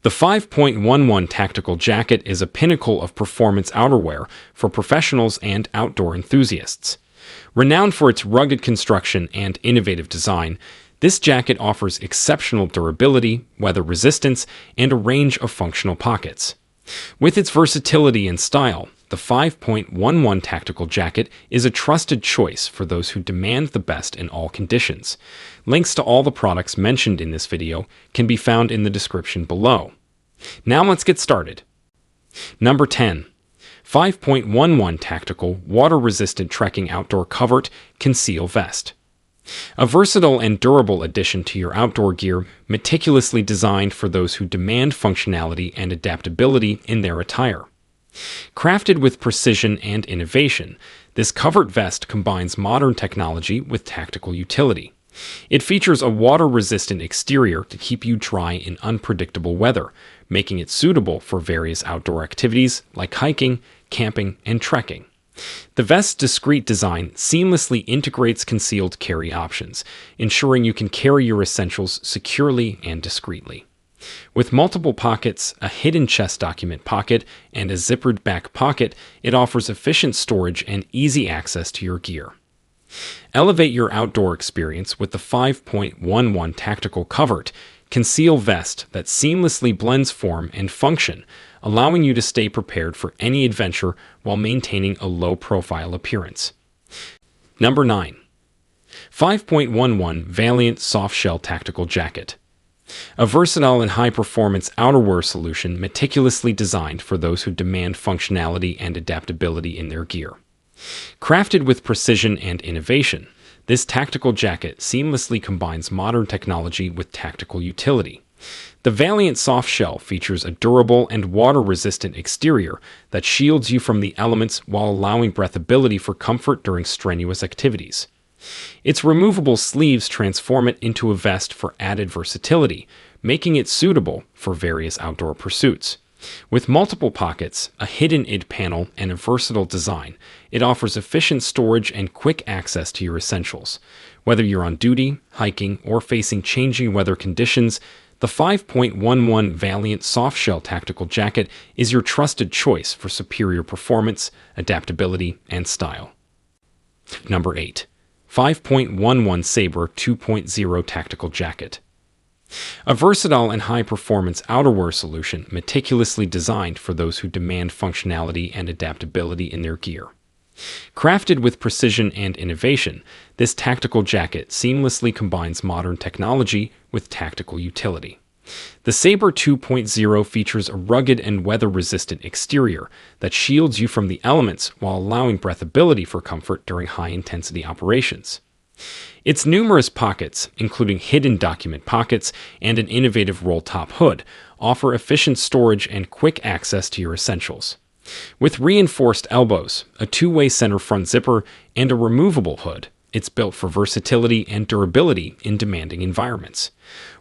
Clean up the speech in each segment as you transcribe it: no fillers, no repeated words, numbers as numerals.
The 5.11 Tactical Jacket is a pinnacle of performance outerwear for professionals and outdoor enthusiasts. Renowned for its rugged construction and innovative design, this jacket offers exceptional durability, weather resistance, and a range of functional pockets. With its versatility and style, the 5.11 Tactical Jacket is a trusted choice for those who demand the best in all conditions. Links to all the products mentioned in this video can be found in the description below. Now let's get started. Number 10. 5.11 Tactical Water-Resistant Trekking Outdoor Covert Conceal Vest. A versatile and durable addition to your outdoor gear, meticulously designed for those who demand functionality and adaptability in their attire. Crafted with precision and innovation, this covert vest combines modern technology with tactical utility. It features a water-resistant exterior to keep you dry in unpredictable weather, making it suitable for various outdoor activities like hiking, camping, and trekking. The vest's discreet design seamlessly integrates concealed carry options, ensuring you can carry your essentials securely and discreetly. With multiple pockets, a hidden chest document pocket, and a zippered back pocket, it offers efficient storage and easy access to your gear. Elevate your outdoor experience with the 5.11 Tactical Covert Conceal Vest that seamlessly blends form and function, allowing you to stay prepared for any adventure while maintaining a low-profile appearance. Number 9. 5.11 Valiant Softshell Tactical Jacket. A versatile and high-performance outerwear solution meticulously designed for those who demand functionality and adaptability in their gear. Crafted with precision and innovation, this tactical jacket seamlessly combines modern technology with tactical utility. The Valiant Softshell features a durable and water-resistant exterior that shields you from the elements while allowing breathability for comfort during strenuous activities. Its removable sleeves transform it into a vest for added versatility, making it suitable for various outdoor pursuits. With multiple pockets, a hidden ID panel, and a versatile design, it offers efficient storage and quick access to your essentials. Whether you're on duty, hiking, or facing changing weather conditions, the 5.11 Valiant Softshell Tactical Jacket is your trusted choice for superior performance, adaptability, and style. Number 8. 5.11 Sabre 2.0 Tactical Jacket. A versatile and high-performance outerwear solution meticulously designed for those who demand functionality and adaptability in their gear. Crafted with precision and innovation, this tactical jacket seamlessly combines modern technology with tactical utility. The Sabre 2.0 features a rugged and weather-resistant exterior that shields you from the elements while allowing breathability for comfort during high-intensity operations. Its numerous pockets, including hidden document pockets and an innovative roll-top hood, offer efficient storage and quick access to your essentials. With reinforced elbows, a two-way center front zipper, and a removable hood, it's built for versatility and durability in demanding environments.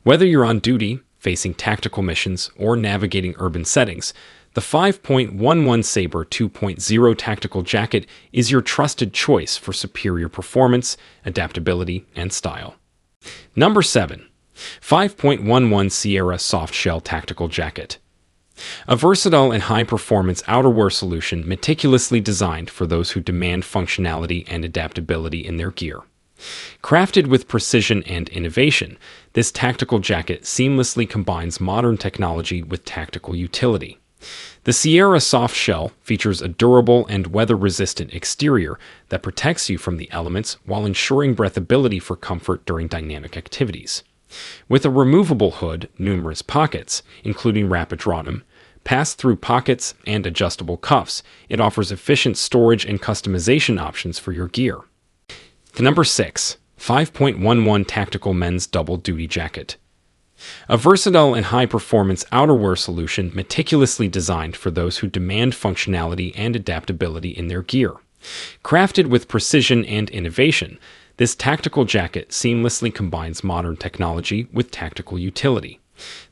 Whether you're on duty, facing tactical missions, or navigating urban settings, the 5.11 Sabre 2.0 Tactical Jacket is your trusted choice for superior performance, adaptability, and style. Number 7. 5.11 Sierra Softshell Tactical Jacket. A versatile and high-performance outerwear solution meticulously designed for those who demand functionality and adaptability in their gear. Crafted with precision and innovation, this tactical jacket seamlessly combines modern technology with tactical utility. The Sierra Softshell features a durable and weather-resistant exterior that protects you from the elements while ensuring breathability for comfort during dynamic activities. With a removable hood, numerous pockets, including rapid drawdown, pass-through pockets, and adjustable cuffs, it offers efficient storage and customization options for your gear. Number 6. 5.11 Tactical Men's Double Duty Jacket. A versatile and high-performance outerwear solution meticulously designed for those who demand functionality and adaptability in their gear. Crafted with precision and innovation, this tactical jacket seamlessly combines modern technology with tactical utility.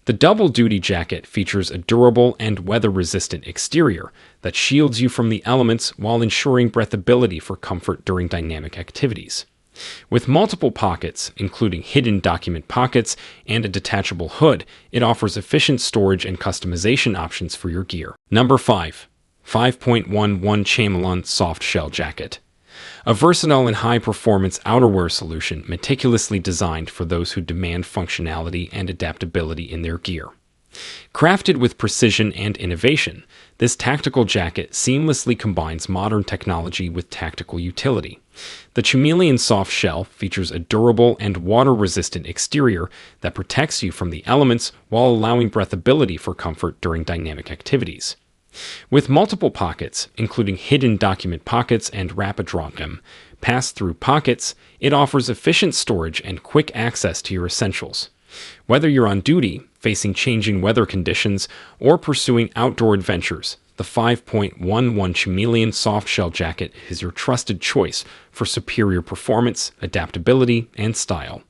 The double-duty jacket features a durable and weather-resistant exterior that shields you from the elements while ensuring breathability for comfort during dynamic activities. With multiple pockets, including hidden document pockets and a detachable hood, it offers efficient storage and customization options for your gear. Number 5. 5.11 Chamelon Soft Shell Jacket. A versatile and high-performance outerwear solution meticulously designed for those who demand functionality and adaptability in their gear. Crafted with precision and innovation, this tactical jacket seamlessly combines modern technology with tactical utility. The chamelon soft shell features a durable and water-resistant exterior that protects you from the elements while allowing breathability for comfort during dynamic activities. With multiple pockets, including hidden document pockets and rapid drop pass-through pockets, it offers efficient storage and quick access to your essentials. Whether you're on duty, facing changing weather conditions, or pursuing outdoor adventures, the 5.11 Chamelon softshell jacket is your trusted choice for superior performance, adaptability, and style.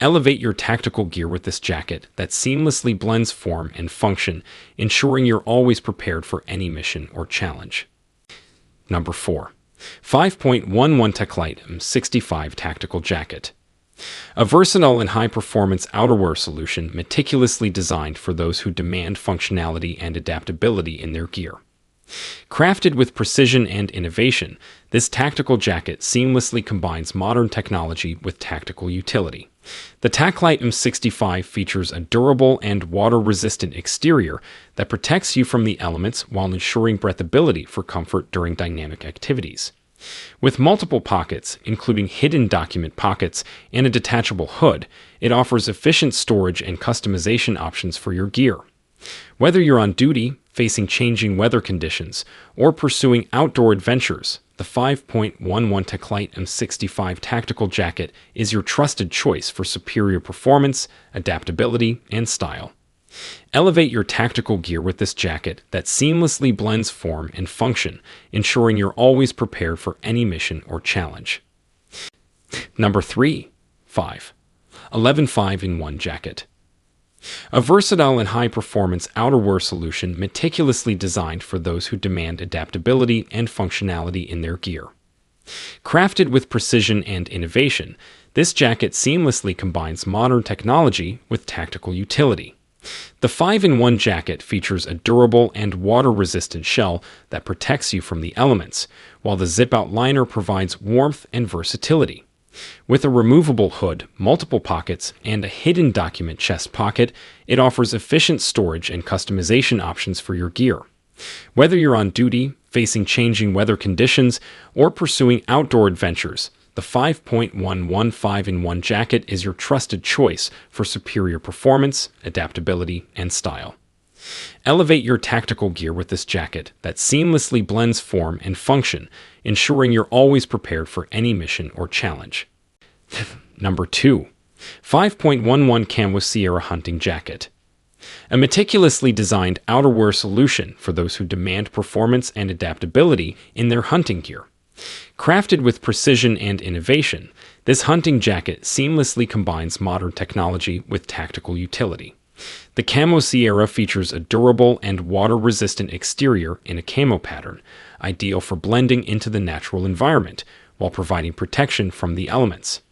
Elevate your tactical gear with this jacket that seamlessly blends form and function, ensuring you're always prepared for any mission or challenge. Number 4. 5.11 Taclite M65 Tactical Jacket. A versatile and high-performance outerwear solution meticulously designed for those who demand functionality and adaptability in their gear. Crafted with precision and innovation, this tactical jacket seamlessly combines modern technology with tactical utility. The Taclite M65 features a durable and water-resistant exterior that protects you from the elements while ensuring breathability for comfort during dynamic activities. With multiple pockets, including hidden document pockets and a detachable hood, it offers efficient storage and customization options for your gear. Whether you're on duty, facing changing weather conditions, or pursuing outdoor adventures, the 5.11 Taclite M65 Tactical Jacket is your trusted choice for superior performance, adaptability, and style. Elevate your tactical gear with this jacket that seamlessly blends form and function, ensuring you're always prepared for any mission or challenge. Number 3. 11 5-in-1 Jacket. A versatile and high-performance outerwear solution meticulously designed for those who demand adaptability and functionality in their gear. Crafted with precision and innovation, this jacket seamlessly combines modern technology with tactical utility. The 5-in-1 jacket features a durable and water-resistant shell that protects you from the elements, while the zip-out liner provides warmth and versatility. With a removable hood, multiple pockets, and a hidden document chest pocket, it offers efficient storage and customization options for your gear. Whether you're on duty, facing changing weather conditions, or pursuing outdoor adventures, the 5.11 5-in-1 jacket is your trusted choice for superior performance, adaptability, and style. Elevate your tactical gear with this jacket that seamlessly blends form and function, ensuring you're always prepared for any mission or challenge. Number 2. 5.11 Camo Sierra Hunting Jacket. A meticulously designed outerwear solution for those who demand performance and adaptability in their hunting gear. Crafted with precision and innovation, this hunting jacket seamlessly combines modern technology with tactical utility. The Camo Sierra features a durable and water-resistant exterior in a camo pattern, ideal for blending into the natural environment while providing protection from the elements.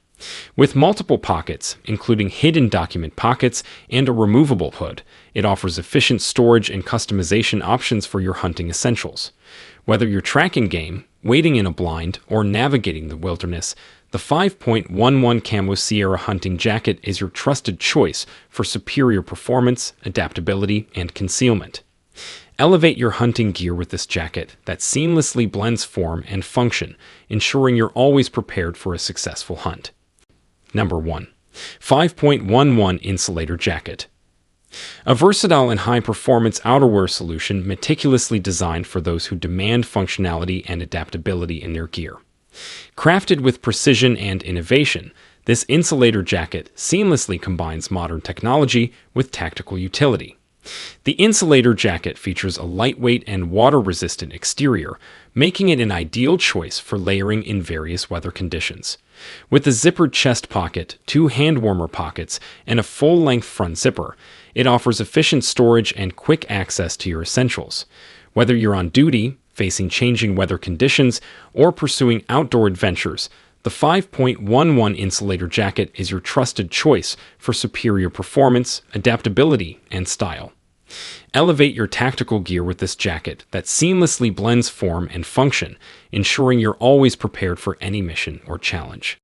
With multiple pockets, including hidden document pockets and a removable hood, it offers efficient storage and customization options for your hunting essentials. Whether you're tracking game, wading in a blind, or navigating the wilderness, the 5.11 Camo Sierra Hunting Jacket is your trusted choice for superior performance, adaptability, and concealment. Elevate your hunting gear with this jacket that seamlessly blends form and function, ensuring you're always prepared for a successful hunt. Number 1. 5.11 Insulator Jacket. A versatile and high-performance outerwear solution meticulously designed for those who demand functionality and adaptability in their gear. Crafted with precision and innovation, this insulator jacket seamlessly combines modern technology with tactical utility. The insulator jacket features a lightweight and water-resistant exterior, making it an ideal choice for layering in various weather conditions. With a zippered chest pocket, 2 hand warmer pockets, and a full-length front zipper, it offers efficient storage and quick access to your essentials. Whether you're on duty, facing changing weather conditions, or pursuing outdoor adventures, The 5.11 insulator jacket is your trusted choice for superior performance, adaptability, and style. Elevate your tactical gear with this jacket that seamlessly blends form and function, ensuring you're always prepared for any mission or challenge.